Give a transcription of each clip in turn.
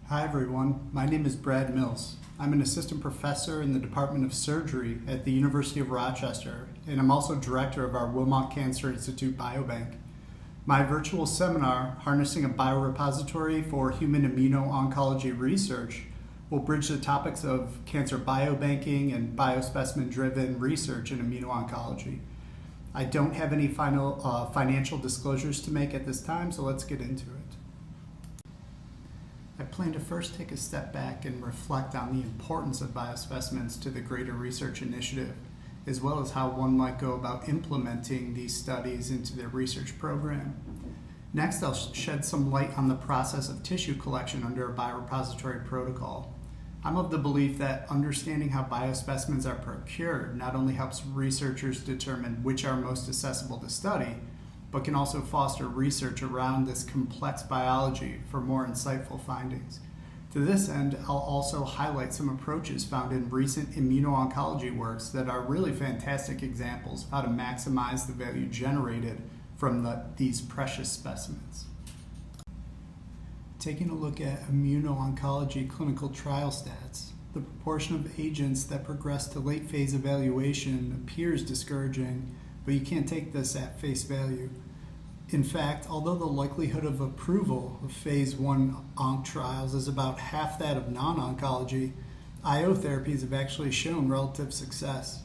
Hi everyone, my name is Brad Mills. I'm an assistant professor in the Department of Surgery at the University of Rochester, and I'm also director of our Wilmot Cancer Institute Biobank. My virtual seminar, Harnessing a Biorepository for Human Immuno-Oncology Research, will bridge the topics of cancer biobanking and biospecimen-driven research in immuno-oncology. I don't have any final financial disclosures to make at this time, so let's get into it. I plan to first take a step back and reflect on the importance of biospecimens to the greater research initiative, as well as how one might go about implementing these studies into their research program. Next, I'll shed some light on the process of tissue collection under a biorepository protocol. I'm of the belief that understanding how biospecimens are procured not only helps researchers determine which are most accessible to study, but can also foster research around this complex biology for more insightful findings. To this end, I'll also highlight some approaches found in recent immuno-oncology works that are really fantastic examples of how to maximize the value generated from these precious specimens. Taking a look at immuno-oncology clinical trial stats, the proportion of agents that progress to late phase evaluation appears discouraging, but you can't take this at face value. In fact, although the likelihood of approval of phase 1 onc trials is about half that of non-oncology, IO therapies have actually shown relative success.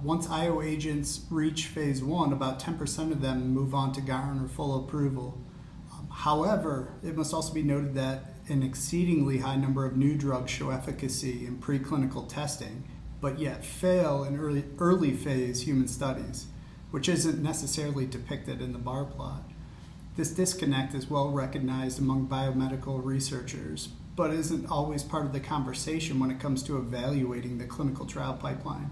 Once IO agents reach phase 1, about 10% of them move on to garner full approval. However, it must also be noted that an exceedingly high number of new drugs show efficacy in preclinical testing, but yet fail in early phase human studies, which isn't necessarily depicted in the bar plot. This disconnect is well recognized among biomedical researchers, but isn't always part of the conversation when it comes to evaluating the clinical trial pipeline.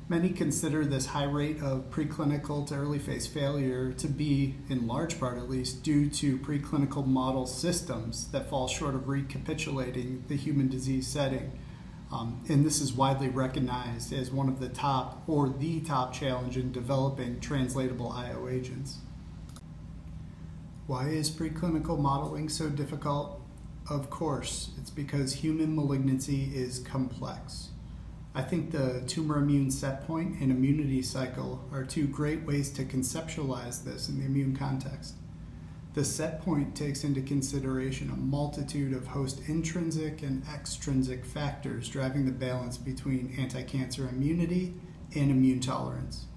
Many consider this high rate of preclinical to early phase failure to be, in large part at least, due to preclinical model systems that fall short of recapitulating the human disease setting. And this is widely recognized as one of the top or the top challenge in developing translatable IO agents. Why is preclinical modeling so difficult? Of course, it's because human malignancy is complex. I think the tumor immune set point and immunity cycle are two great ways to conceptualize this in the immune context. The set point takes into consideration a multitude of host intrinsic and extrinsic factors driving the balance between anti-cancer immunity and immune tolerance.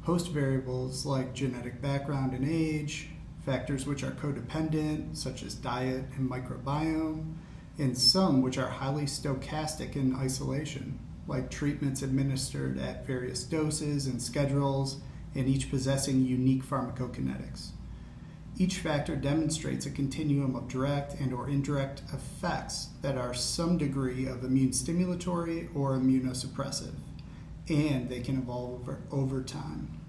Host variables like genetic background and age, factors which are codependent, such as diet and microbiome, and some which are highly stochastic in isolation, like treatments administered at various doses and schedules, and each possessing unique pharmacokinetics. Each factor demonstrates a continuum of direct and or indirect effects that are some degree of immune stimulatory or immunosuppressive, and they can evolve over time.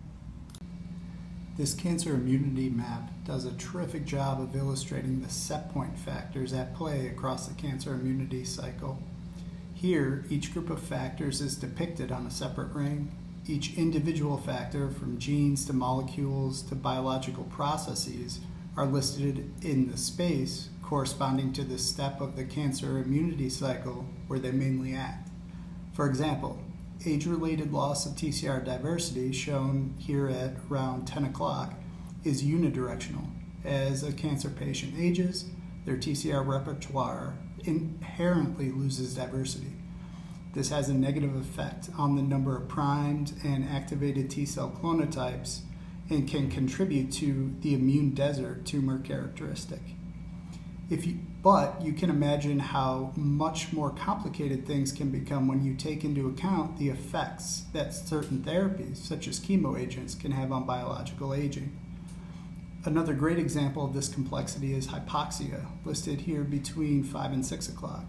This cancer immunity map does a terrific job of illustrating the set point factors at play across the cancer immunity cycle. Here, each group of factors is depicted on a separate ring. Each individual factor, from genes to molecules to biological processes, are listed in the space corresponding to the step of the cancer immunity cycle where they mainly act. For example, age-related loss of TCR diversity, shown here at around 10 o'clock, is unidirectional. As a cancer patient ages, their TCR repertoire inherently loses diversity. This has a negative effect on the number of primed and activated T-cell clonotypes and can contribute to the immune desert tumor characteristic. But you can imagine how much more complicated things can become when you take into account the effects that certain therapies, such as chemo agents, can have on biological aging. Another great example of this complexity is hypoxia, listed here between 5 and 6 o'clock.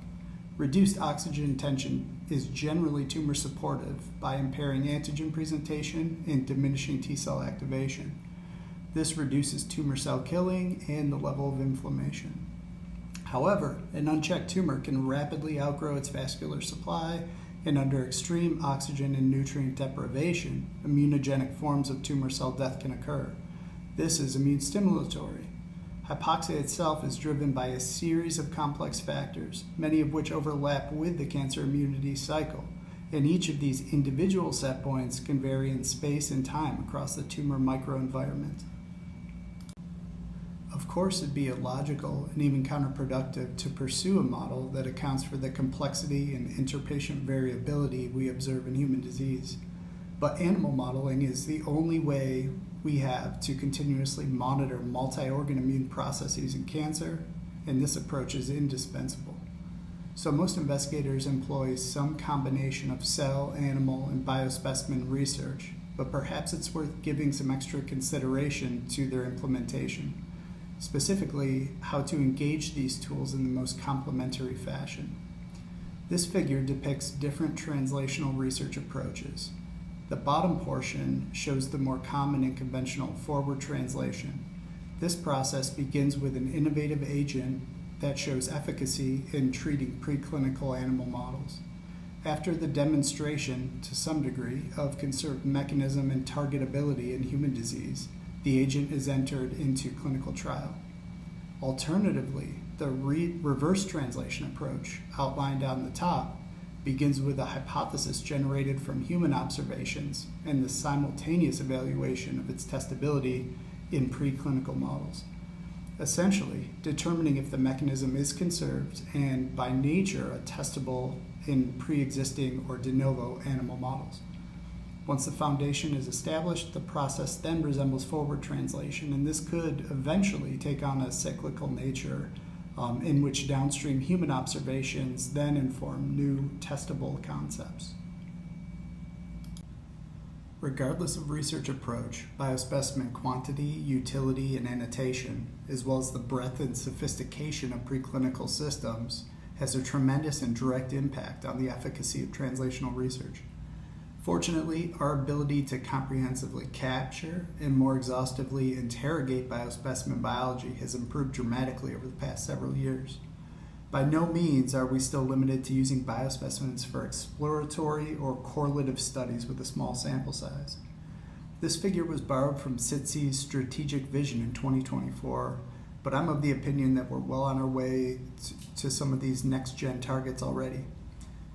Reduced oxygen tension is generally tumor supportive by impairing antigen presentation and diminishing T-cell activation. This reduces tumor cell killing and the level of inflammation. However, an unchecked tumor can rapidly outgrow its vascular supply, and under extreme oxygen and nutrient deprivation, immunogenic forms of tumor cell death can occur. This is immune stimulatory. Hypoxia itself is driven by a series of complex factors, many of which overlap with the cancer immunity cycle, and each of these individual set points can vary in space and time across the tumor microenvironment. Of course, it'd be illogical and even counterproductive to pursue a model that accounts for the complexity and interpatient variability we observe in human disease. But animal modeling is the only way we have to continuously monitor multi-organ immune processes in cancer, and this approach is indispensable. So most investigators employ some combination of cell, animal, and biospecimen research, but perhaps it's worth giving some extra consideration to their implementation, specifically how to engage these tools in the most complementary fashion. This figure depicts different translational research approaches. The bottom portion shows the more common and conventional forward translation. This process begins with an innovative agent that shows efficacy in treating preclinical animal models. After the demonstration, to some degree, of conserved mechanism and targetability in human disease, the agent is entered into clinical trial. Alternatively, the reverse translation approach, outlined on the top, begins with a hypothesis generated from human observations and the simultaneous evaluation of its testability in preclinical models, essentially determining if the mechanism is conserved and by nature testable in pre-existing or de novo animal models. Once the foundation is established, the process then resembles forward translation, and this could eventually take on a cyclical nature in which downstream human observations then inform new testable concepts. Regardless of research approach, biospecimen quantity, utility, and annotation, as well as the breadth and sophistication of preclinical systems, has a tremendous and direct impact on the efficacy of translational research. Fortunately, our ability to comprehensively capture and more exhaustively interrogate biospecimen biology has improved dramatically over the past several years. By no means are we still limited to using biospecimens for exploratory or correlative studies with a small sample size. This figure was borrowed from SITC's Strategic Vision in 2024, but I'm of the opinion that we're well on our way to some of these next-gen targets already.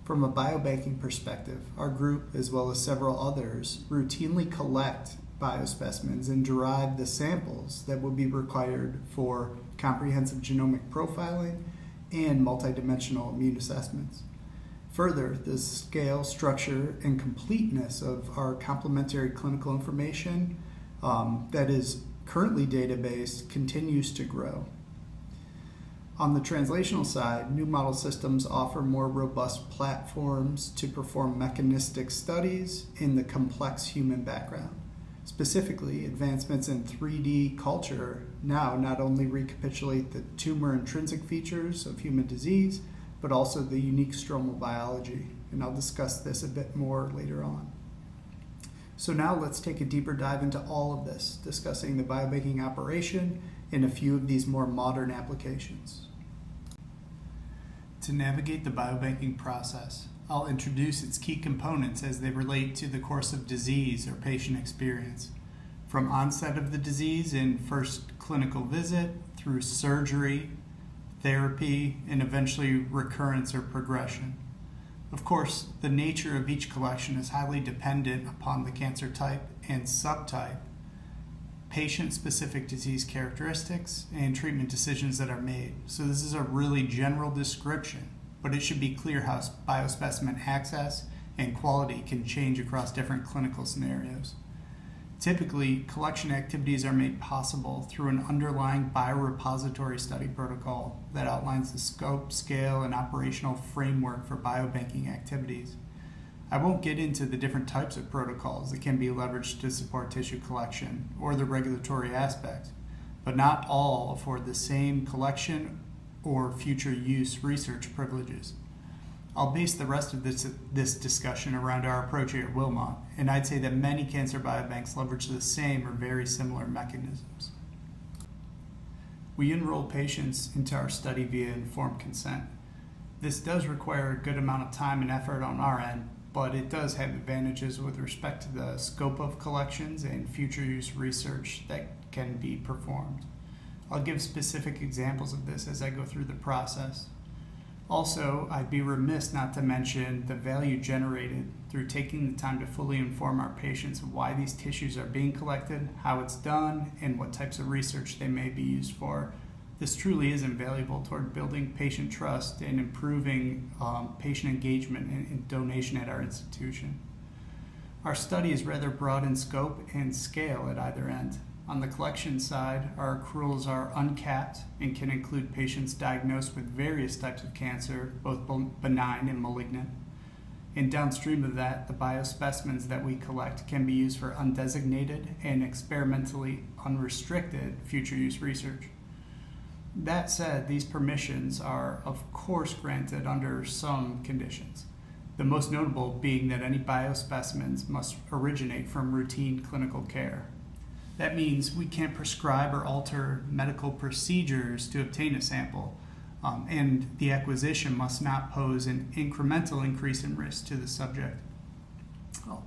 From a biobanking perspective, our group, as well as several others, routinely collect biospecimens and derive the samples that will be required for comprehensive genomic profiling and multidimensional immune assessments. Further, the scale, structure, and completeness of our complementary clinical information that is currently databased continues to grow. On the translational side, new model systems offer more robust platforms to perform mechanistic studies in the complex human background. Specifically, advancements in 3D culture now not only recapitulate the tumor intrinsic features of human disease, but also the unique stromal biology, and I'll discuss this a bit more later on. So now let's take a deeper dive into all of this, discussing the biobanking operation and a few of these more modern applications. To navigate the biobanking process, I'll introduce its key components as they relate to the course of disease or patient experience, from onset of the disease in first clinical visit through surgery, therapy, and eventually recurrence or progression. Of course, the nature of each collection is highly dependent upon the cancer type and subtype, patient-specific disease characteristics, and treatment decisions that are made. So this is a really general description, but it should be clear how biospecimen access and quality can change across different clinical scenarios. Typically, collection activities are made possible through an underlying biorepository study protocol that outlines the scope, scale, and operational framework for biobanking activities. I won't get into the different types of protocols that can be leveraged to support tissue collection or the regulatory aspects, but not all afford the same collection or future use research privileges. I'll base the rest of this discussion around our approach here at Wilmot, and I'd say that many cancer biobanks leverage the same or very similar mechanisms. We enroll patients into our study via informed consent. This does require a good amount of time and effort on our end, but it does have advantages with respect to the scope of collections and future use research that can be performed. I'll give specific examples of this as I go through the process. Also, I'd be remiss not to mention the value generated through taking the time to fully inform our patients of why these tissues are being collected, how it's done, and what types of research they may be used for. This truly is invaluable toward building patient trust and improving patient engagement and donation at our institution. Our study is rather broad in scope and scale at either end. On the collection side, our accruals are uncapped and can include patients diagnosed with various types of cancer, both benign and malignant. And downstream of that, the biospecimens that we collect can be used for undesignated and experimentally unrestricted future use research. That said, these permissions are of course granted under some conditions. The most notable being that any biospecimens must originate from routine clinical care. That means we can't prescribe or alter medical procedures to obtain a sample, and the acquisition must not pose an incremental increase in risk to the subject.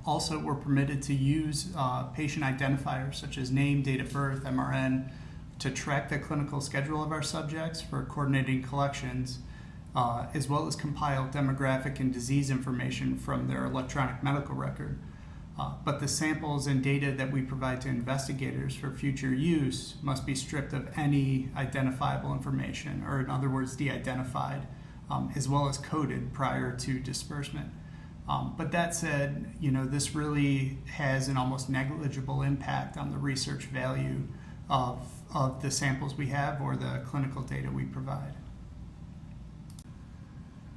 Also, we're permitted to use patient identifiers such as name, date of birth, MRN, to track the clinical schedule of our subjects for coordinating collections, as well as compile demographic and disease information from their electronic medical record. But the samples and data that we provide to investigators for future use must be stripped of any identifiable information, or in other words, de-identified, as well as coded prior to disbursement. But that said, this really has an almost negligible impact on the research value of the samples we have or the clinical data we provide.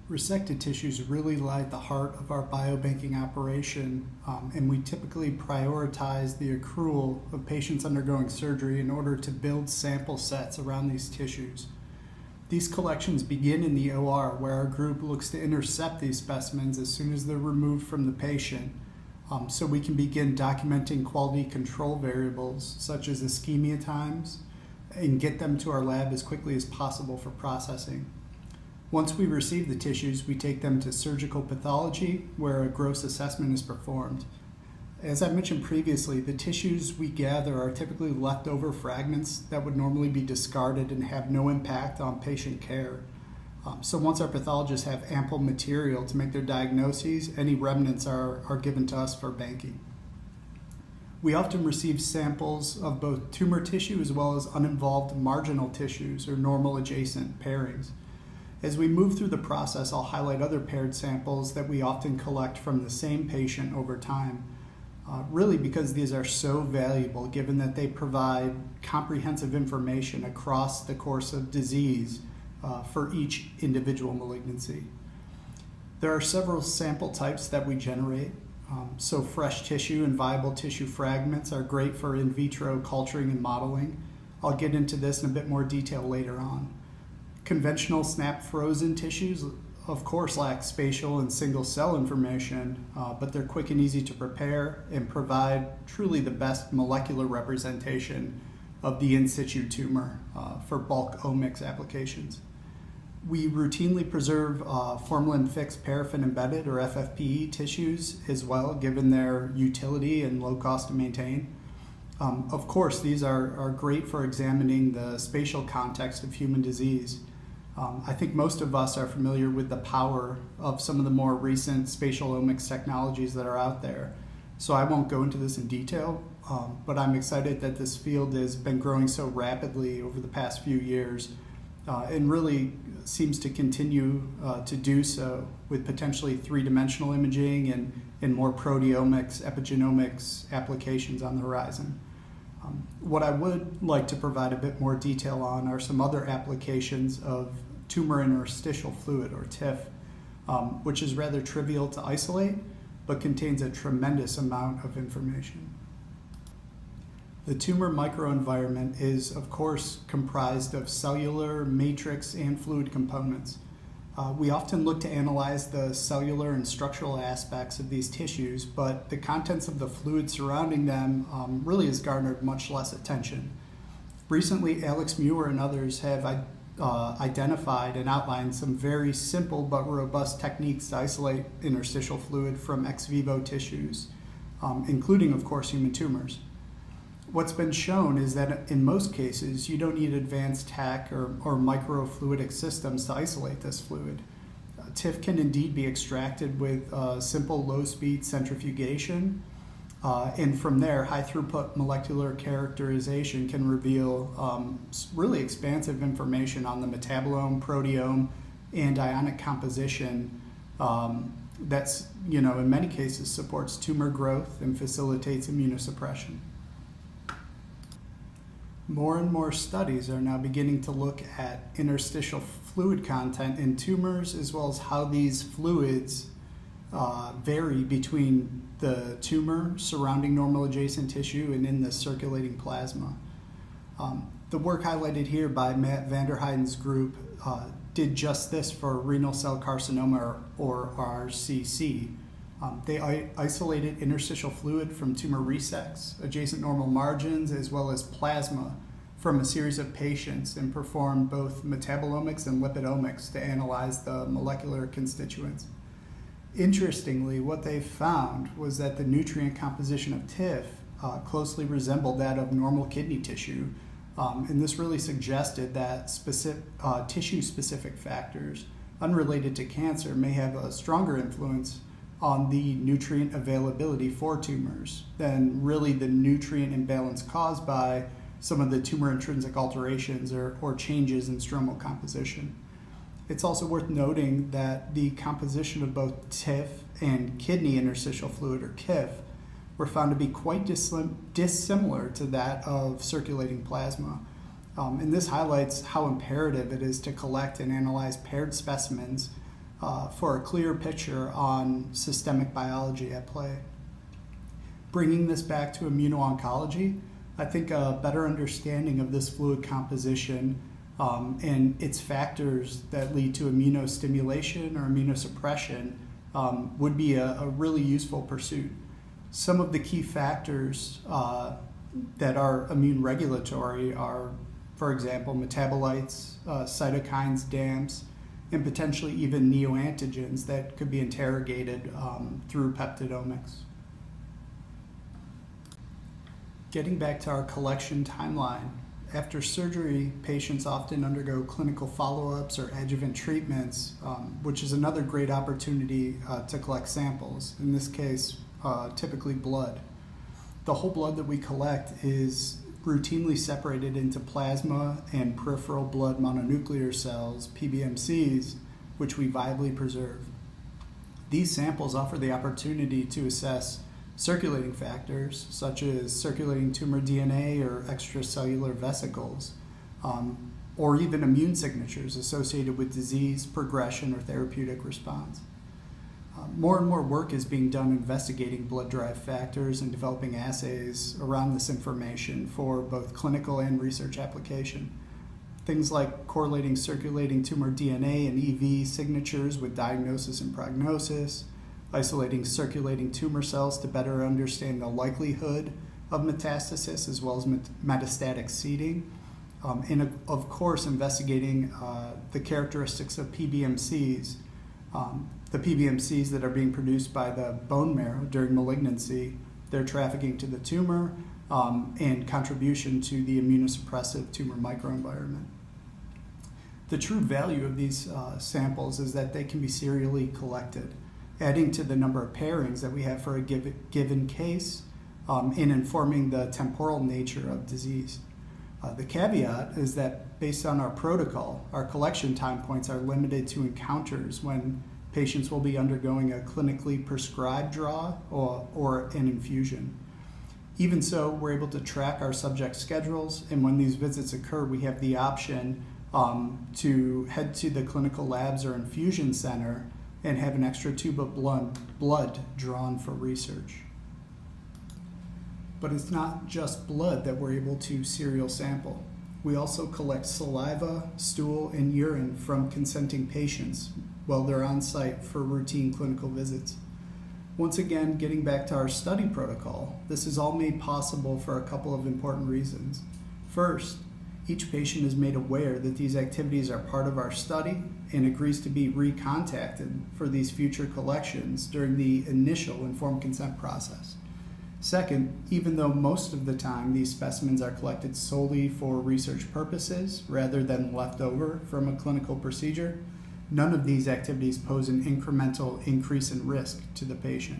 Resected tissues really lie at the heart of our biobanking operation, and we typically prioritize the accrual of patients undergoing surgery in order to build sample sets around these tissues. These collections begin in the OR, where our group looks to intercept these specimens as soon as they're removed from the patient, so we can begin documenting quality control variables such as ischemia times and get them to our lab as quickly as possible for processing. Once we receive the tissues, we take them to surgical pathology, where a gross assessment is performed. As I mentioned previously, the tissues we gather are typically leftover fragments that would normally be discarded and have no impact on patient care. So once our pathologists have ample material to make their diagnoses, any remnants are given to us for banking. We often receive samples of both tumor tissue as well as uninvolved marginal tissues or normal adjacent pairings. As we move through the process, I'll highlight other paired samples that we often collect from the same patient over time, really because these are so valuable given that they provide comprehensive information across the course of disease for each individual malignancy. There are several sample types that we generate. So fresh tissue and viable tissue fragments are great for in vitro culturing and modeling. I'll get into this in a bit more detail later on. Conventional snap frozen tissues, of course, lack spatial and single cell information, but they're quick and easy to prepare and provide truly the best molecular representation of the in situ tumor for bulk omics applications. We routinely preserve formalin-fixed paraffin-embedded or FFPE tissues as well, given their utility and low cost to maintain. Of course, these are great for examining the spatial context of human disease. I think most of us are familiar with the power of some of the more recent spatial omics technologies that are out there. So I won't go into this in detail, but I'm excited that this field has been growing so rapidly over the past few years and really seems to continue to do so with potentially three-dimensional imaging and more proteomics, epigenomics applications on the horizon. What I would like to provide a bit more detail on are some other applications of tumor interstitial fluid, or TIF, which is rather trivial to isolate, but contains a tremendous amount of information. The tumor microenvironment is, of course, comprised of cellular, matrix, and fluid components. We often look to analyze the cellular and structural aspects of these tissues, but the contents of the fluid surrounding them really has garnered much less attention. Recently, Alex Muir and others have identified and outlined some very simple but robust techniques to isolate interstitial fluid from ex vivo tissues, including, of course, human tumors. What's been shown is that in most cases, you don't need advanced TAC or microfluidic systems to isolate this fluid. TIF can indeed be extracted with simple low-speed centrifugation, and from there, high-throughput molecular characterization can reveal really expansive information on the metabolome, proteome, and ionic composition that's, in many cases supports tumor growth and facilitates immunosuppression. More and more studies are now beginning to look at interstitial fluid content in tumors, as well as how these fluids vary between the tumor, surrounding normal adjacent tissue, and in the circulating plasma. The work highlighted here by Matt Vanderheiden's group did just this for renal cell carcinoma, or RCC. They isolated interstitial fluid from tumor resects, adjacent normal margins, as well as plasma from a series of patients, and performed both metabolomics and lipidomics to analyze the molecular constituents. Interestingly, what they found was that the nutrient composition of TIF closely resembled that of normal kidney tissue, and this really suggested that tissue-specific factors unrelated to cancer may have a stronger influence on the nutrient availability for tumors than really the nutrient imbalance caused by some of the tumor intrinsic alterations or changes in stromal composition. It's also worth noting that the composition of both TIF and kidney interstitial fluid, or KIF, were found to be quite dissimilar to that of circulating plasma. And this highlights how imperative it is to collect and analyze paired specimens for a clear picture on systemic biology at play. Bringing this back to immuno-oncology, I think a better understanding of this fluid composition and its factors that lead to immunostimulation or immunosuppression would be a really useful pursuit. Some of the key factors that are immune regulatory are, for example, metabolites, cytokines, DAMPs, and potentially even neoantigens that could be interrogated through peptidomics. Getting back to our collection timeline, after surgery, patients often undergo clinical follow-ups or adjuvant treatments, which is another great opportunity to collect samples, in this case, typically blood. The whole blood that we collect is routinely separated into plasma and peripheral blood mononuclear cells, PBMCs, which we viably preserve. These samples offer the opportunity to assess circulating factors, such as circulating tumor DNA or extracellular vesicles, or even immune signatures associated with disease, progression, or therapeutic response. More and more work is being done investigating blood-derived factors and developing assays around this information for both clinical and research application. Things like correlating circulating tumor DNA and EV signatures with diagnosis and prognosis, isolating circulating tumor cells to better understand the likelihood of metastasis as well as metastatic seeding, and of course investigating the characteristics of PBMCs, the PBMCs that are being produced by the bone marrow during malignancy, their trafficking to the tumor, and contribution to the immunosuppressive tumor microenvironment. The true value of these samples is that they can be serially collected, adding to the number of pairings that we have for a given case, and informing the temporal nature of disease. The caveat is that based on our protocol, our collection time points are limited to encounters when patients will be undergoing a clinically prescribed draw or an infusion. Even so, we're able to track our subject schedules, and when these visits occur, we have the option to head to the clinical labs or infusion center and have an extra tube of blood drawn for research. But it's not just blood that we're able to serial sample. We also collect saliva, stool, and urine from consenting patients while they're on site for routine clinical visits. Once again, getting back to our study protocol, this is all made possible for a couple of important reasons. First, each patient is made aware that these activities are part of our study and agrees to be recontacted for these future collections during the initial informed consent process. Second, even though most of the time these specimens are collected solely for research purposes rather than left over from a clinical procedure, none of these activities pose an incremental increase in risk to the patient.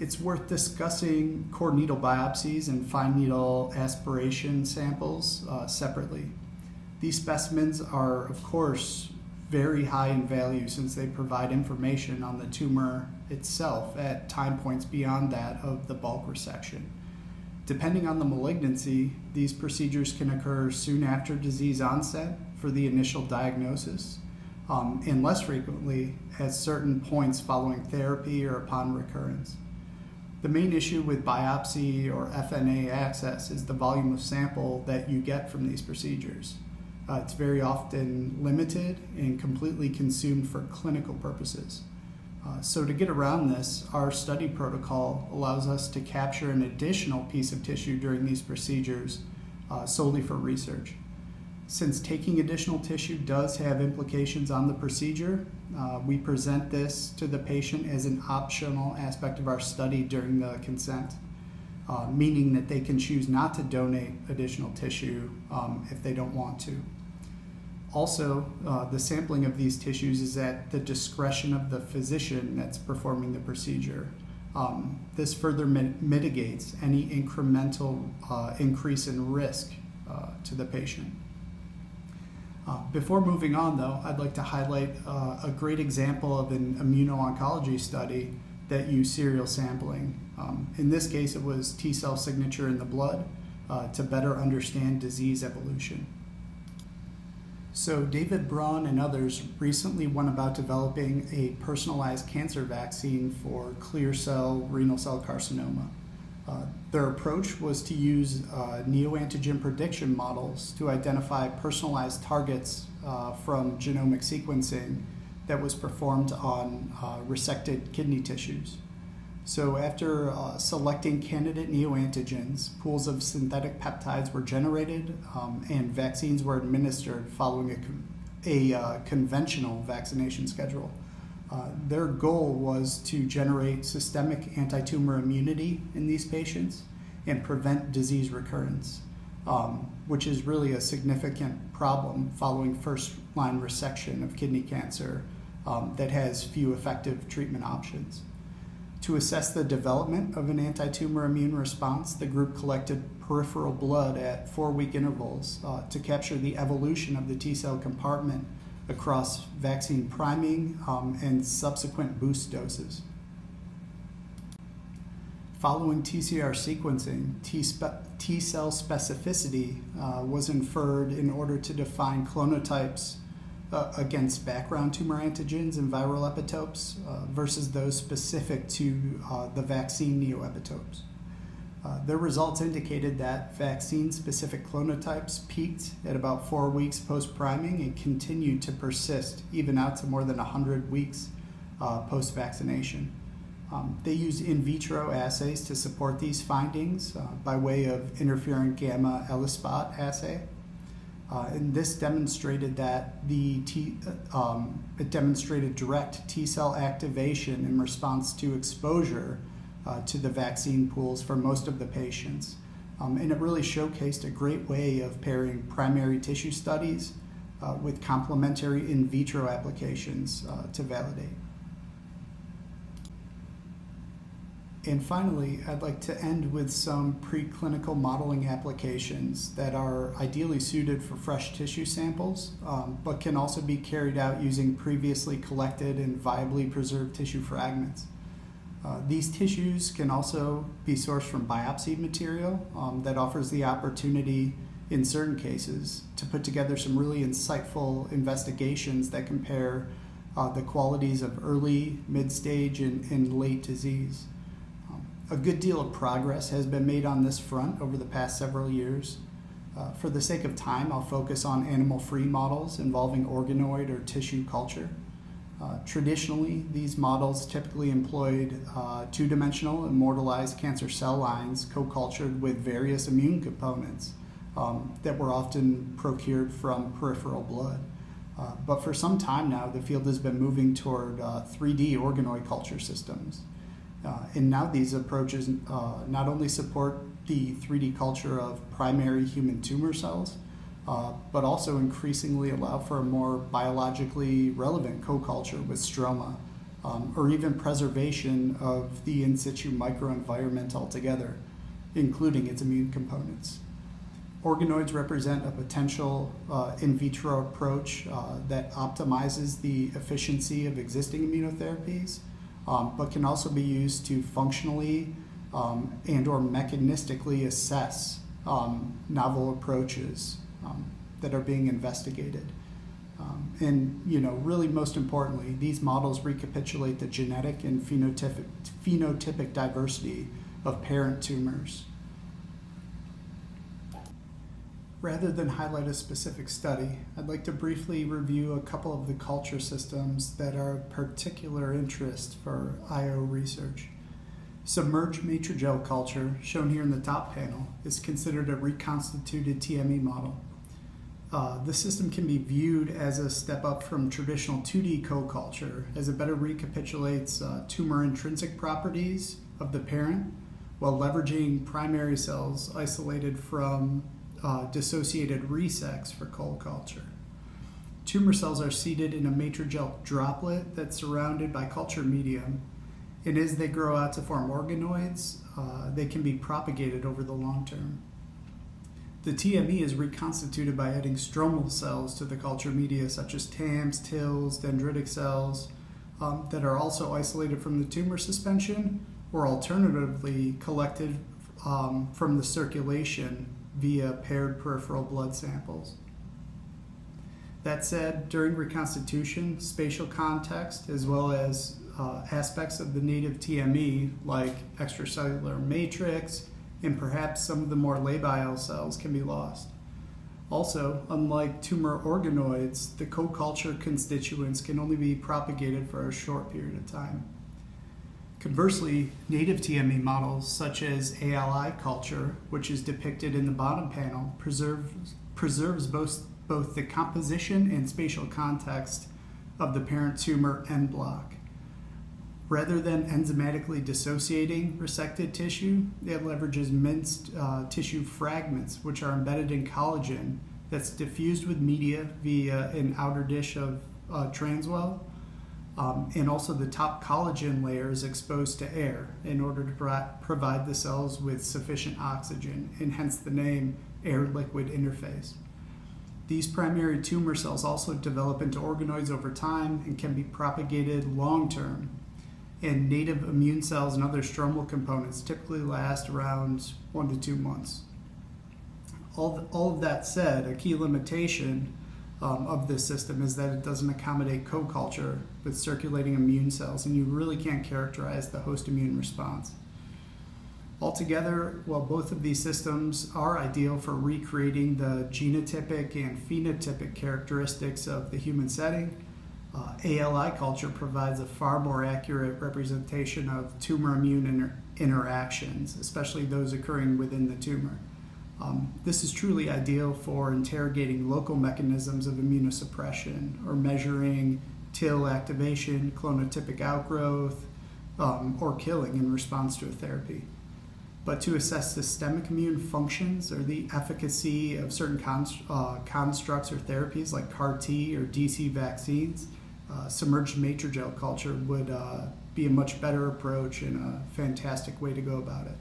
It's worth discussing core needle biopsies and fine needle aspiration samples separately. These specimens are, of course, very high in value since they provide information on the tumor itself at time points beyond that of the bulk resection. Depending on the malignancy, these procedures can occur soon after disease onset for the initial diagnosis, and less frequently at certain points following therapy or upon recurrence. The main issue with biopsy or FNA access is the volume of sample that you get from these procedures. It's very often limited and completely consumed for clinical purposes. So to get around this, our study protocol allows us to capture an additional piece of tissue during these procedures solely for research. Since taking additional tissue does have implications on the procedure, we present this to the patient as an optional aspect of our study during the consent, meaning that they can choose not to donate additional tissue if they don't want to. Also, the sampling of these tissues is at the discretion of the physician that's performing the procedure. This further mitigates any incremental increase in risk to the patient. Before moving on, though, I'd like to highlight a great example of an immuno-oncology study that used serial sampling. In this case, it was T-cell signature in the blood to better understand disease evolution. So David Braun and others recently went about developing a personalized cancer vaccine for clear cell renal cell carcinoma. Their approach was to use neoantigen prediction models to identify personalized targets from genomic sequencing that was performed on resected kidney tissues. So after selecting candidate neoantigens, pools of synthetic peptides were generated and vaccines were administered following a conventional vaccination schedule. Their goal was to generate systemic anti-tumor immunity in these patients and prevent disease recurrence, which is really a significant problem following first-line resection of kidney cancer that has few effective treatment options. To assess the development of an anti-tumor immune response, the group collected peripheral blood at 4-week intervals to capture the evolution of the T-cell compartment across vaccine priming and subsequent boost doses. Following TCR sequencing, T-cell specificity was inferred in order to define clonotypes against background tumor antigens and viral epitopes versus those specific to the vaccine neoepitopes. Their results indicated that vaccine-specific clonotypes peaked at about 4 weeks post-priming and continued to persist even out to more than 100 weeks post-vaccination. They used in vitro assays to support these findings by way of interferon gamma ELISpot assay. And this demonstrated that it demonstrated direct T-cell activation in response to exposure to the vaccine pools for most of the patients. And it really showcased a great way of pairing primary tissue studies with complementary in vitro applications to validate. And finally, I'd like to end with some preclinical modeling applications that are ideally suited for fresh tissue samples, but can also be carried out using previously collected and viably preserved tissue fragments. These tissues can also be sourced from biopsy material that offers the opportunity, in certain cases, to put together some really insightful investigations that compare the qualities of early, mid-stage, and late disease. A good deal of progress has been made on this front over the past several years. For the sake of time, I'll focus on animal-free models involving organoid or tissue culture. Traditionally, these models typically employed two-dimensional immortalized cancer cell lines co-cultured with various immune components that were often procured from peripheral blood. But for some time now, the field has been moving toward 3D organoid culture systems. And now these approaches not only support the 3D culture of primary human tumor cells, but also increasingly allow for a more biologically relevant co-culture with stroma, or even preservation of the in situ microenvironment altogether, including its immune components. Organoids represent a potential in vitro approach that optimizes the efficiency of existing immunotherapies, but can also be used to functionally and or mechanistically assess novel approaches that are being investigated. And really most importantly, these models recapitulate the genetic and phenotypic diversity of parent tumors. Rather than highlight a specific study, I'd like to briefly review a couple of the culture systems that are of particular interest for IO research. Submerged matrigel culture, shown here in the top panel, is considered a reconstituted TME model. The system can be viewed as a step up from traditional 2D co-culture, as it better recapitulates tumor intrinsic properties of the parent while leveraging primary cells isolated from dissociated resects for co-culture. Tumor cells are seated in a matrigel droplet that's surrounded by culture medium, and as they grow out to form organoids, they can be propagated over the long term. The TME is reconstituted by adding stromal cells to the culture media, such as TAMs, TILs, dendritic cells, that are also isolated from the tumor suspension, or alternatively collected from the circulation via paired peripheral blood samples. That said, during reconstitution, spatial context, as well as aspects of the native TME, like extracellular matrix, and perhaps some of the more labile cells, can be lost. Also, unlike tumor organoids, the co-culture constituents can only be propagated for a short period of time. Conversely, native TME models such as ALI culture, which is depicted in the bottom panel, preserves both the composition and spatial context of the parent tumor end block. Rather than enzymatically dissociating resected tissue, it leverages minced tissue fragments, which are embedded in collagen that's diffused with media via an outer dish of transwell, and also the top collagen layer is exposed to air in order to provide the cells with sufficient oxygen, and hence the name air-liquid interface. These primary tumor cells also develop into organoids over time and can be propagated long-term. And native immune cells and other stromal components typically last around 1 to 2 months. All of that said, a key limitation of this system is that it doesn't accommodate co-culture with circulating immune cells, and you really can't characterize the host immune response. Altogether, while both of these systems are ideal for recreating the genotypic and phenotypic characteristics of the human setting, ALI culture provides a far more accurate representation of tumor immune interactions, especially those occurring within the tumor. This is truly ideal for interrogating local mechanisms of immunosuppression or measuring TIL activation, clonotypic outgrowth, or killing in response to a therapy. But to assess systemic immune functions or the efficacy of certain constructs or therapies like CAR T or DC vaccines, submerged matrigel culture would be a much better approach and a fantastic way to go about it.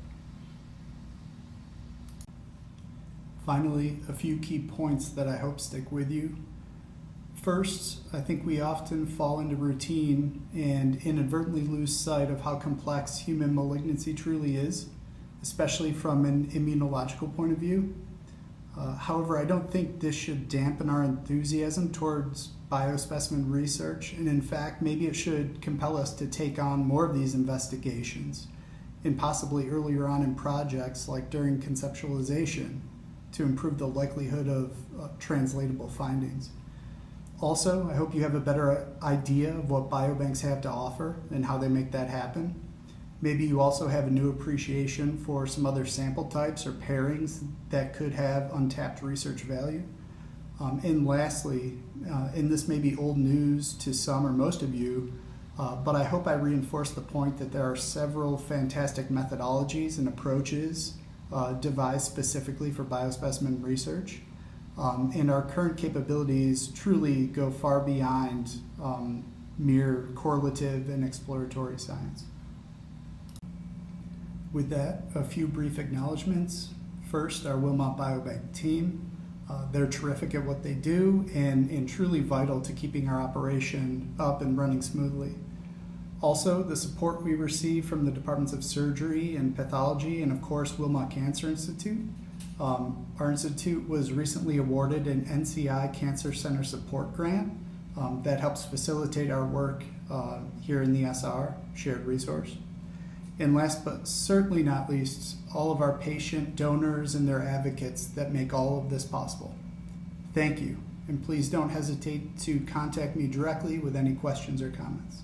Finally, a few key points that I hope stick with you. First, I think we often fall into routine and inadvertently lose sight of how complex human malignancy truly is, especially from an immunological point of view. However, I don't think this should dampen our enthusiasm towards biospecimen research, and in fact, maybe it should compel us to take on more of these investigations, and possibly earlier on in projects like during conceptualization, to improve the likelihood of translatable findings. Also, I hope you have a better idea of what biobanks have to offer and how they make that happen. Maybe you also have a new appreciation for some other sample types or pairings that could have untapped research value. And lastly, and this may be old news to some or most of you, But I hope I reinforce the point that there are several fantastic methodologies and approaches devised specifically for biospecimen research. And our current capabilities truly go far beyond mere correlative and exploratory science. With that, a few brief acknowledgments. First, our Wilmot Biobank team. They're terrific at what they do and truly vital to keeping our operation up and running smoothly. Also, the support we receive from the Departments of Surgery and Pathology and, of course, Wilmot Cancer Institute. Our institute was recently awarded an NCI Cancer Center Support Grant that helps facilitate our work here in the SR, shared resource. And last but certainly not least, all of our patient donors and their advocates that make all of this possible. Thank you, and please don't hesitate to contact me directly with any questions or comments.